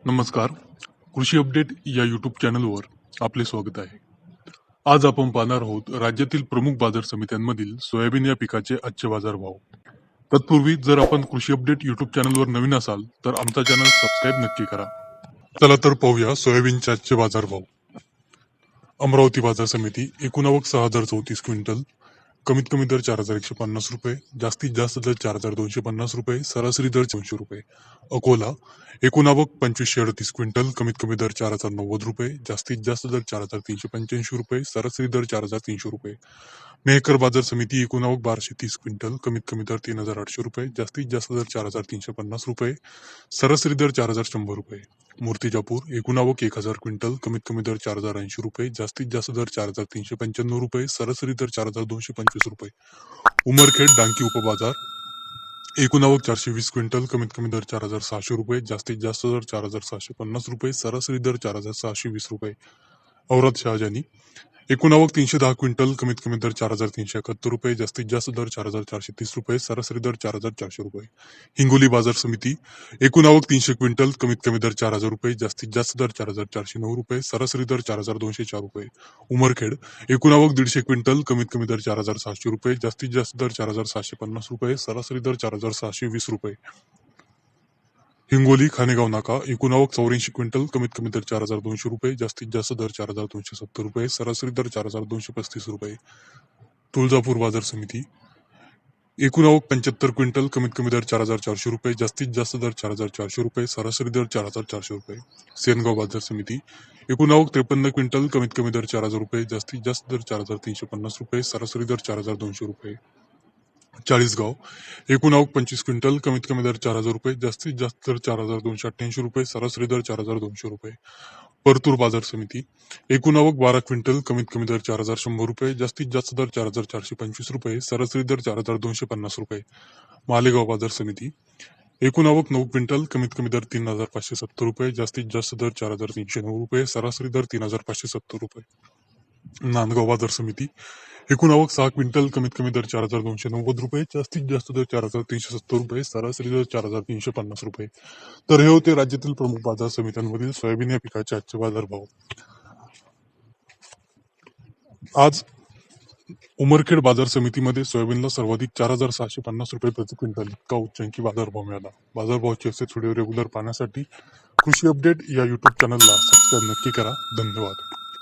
नमस्कार. कृषी अपडेट या यूट्यूब चॅनलवर आपले स्वागत आहे. आज आपण पाहणार आहोत राज्यातील प्रमुख बाजार समित्यांमधील सोयाबीन या पिकाचे आजचे बाजारभाव. तत्पूर्वी जर आपण कृषी अपडेट यूट्यूब चॅनलवर नवीन असाल तर आमचा चॅनल सबस्क्राईब नक्की करा. चला तर पाहूया सोयाबीनचे आजचे बाजारभाव. अमरावती बाजार समिती एकूण आवक 6,034 क्विंटल, कमीत कमी दर 4,150 रुपये, जास्तीत जास्त दर 4,250 रुपये, सरासरी दर 200 रुपये. अकोला एकूण आवक 2,538 क्विंटल, कमीत कमी दर 4,090 रुपये, जास्तीत जास्त दर 4,385 रुपये, सरासरी दर 4,300 रुपये. मेहकर बाजार समिती एकूण आवक 1,230 क्विंटल, कमीत कमी दर 3,800 रुपये, जास्तीत जास्त दर 4,350 रुपये, सरासरी दर 4,100 रुपये. मूर्तिजापूर एकूण आवक 1,000 क्विंटल, कमीत कमी दर 4,080 रुपये, जास्तीत जास्त दर 4,395 रुपये, सरासरी दर 4,225 रुपये. उमरखेड डांकी उपबाजार एकूण आवक 420 क्विंटल, कमीत कमी दर 4,600 रुपये, जास्तीत जास्त दर 4,750 रुपये, सरासरी दर 4,620 रुपये. औराद शहाजानी एकूण आवक 310 क्विंटल, कमीत कमी दर 4,371 रुपये, जास्तीत जास्त दर 4,430 रुपये, सरासरी दर 4,400 रुपये. हिंगोली बाजार समिती एकूण आवक 300 क्विंटल, कमीत कमी दर 4,000 रुपये, जास्तीत जास्त दर 4,409 रुपये, सरासरी दर 4,204 रुपये. उमरखेड एकूण आवक 150 क्विंटल, कमीत कमी दर 4,700 रुपये, जास्तीत जास्त दर 4,750 रुपये, सरासरी दर 4,620 रुपये. हिंगोली खानेगाव नाका एकूण आवक 84 क्विंटल, कमीत कमी दर 4,200 रुपये, जास्तीत जास्त दर 4,270 रुपये, सरासरी दर 4,235 रुपये. तुळजापूर बाजार समिती एकूण आवक 75 क्विंटल, कमीत कमी दर 4,400 रुपये, जास्तीत जास्त दर 4,400 रुपये, सरासरी दर 4,400 रुपये. सेनगाव बाजार समिती एकूण आवक 53 क्विंटल, कमीत कमी दर 4,000 रुपये, जास्तीत जास्त दर 4,350 रुपये, सरासरी दर 4,200 रुपये. चाळीसगाव एकूण आवक 25 क्विंटल, कमीत कमी दर 4,000 रुपये, जास्तीत जास्त दर 4,288 रुपये, सरासरी दर 4,200 रुपये. परतूर बाजार समिती एकूण आवक 12 क्विंटल, कमीत कमी दर 4,100 रुपये, जास्तीत जास्त दर 4,425 रुपये, सरासरी दर 4,250 रुपये. मालेगाव बाजार समिती एकूण आवक 9 क्विंटल, कमीत कमी दर 3,570 रुपये, जास्तीत जास्त दर 4,309 रुपये, सरासरी दर 3,570 रुपये. नांदगाव बाजार समिती एकूण आवक 6 क्विंटल, कमीत कमी दर 4,290 रुपये, जास्तीत जास्त दर 4,370 रुपये, सरासरी दर 4,350 रुपये. तर हे होते राज्यातील प्रमुख बाजार समित्यांमधील सोयाबीन या पिकाचे आजचे बाजारभाव. आज उमरखेड बाजार समितीमध्ये सोयाबीनला सर्वाधिक 4,650 रुपये प्रति क्विंटल इतका उच्चांकी बाजारभाव मिळाला. बाजारभावाचे असेच व्हिडिओ रेग्युलर पाहण्यासाठी कृषी अपडेट या युट्यूब चॅनलला सबस्क्राईब नक्की करा. धन्यवाद.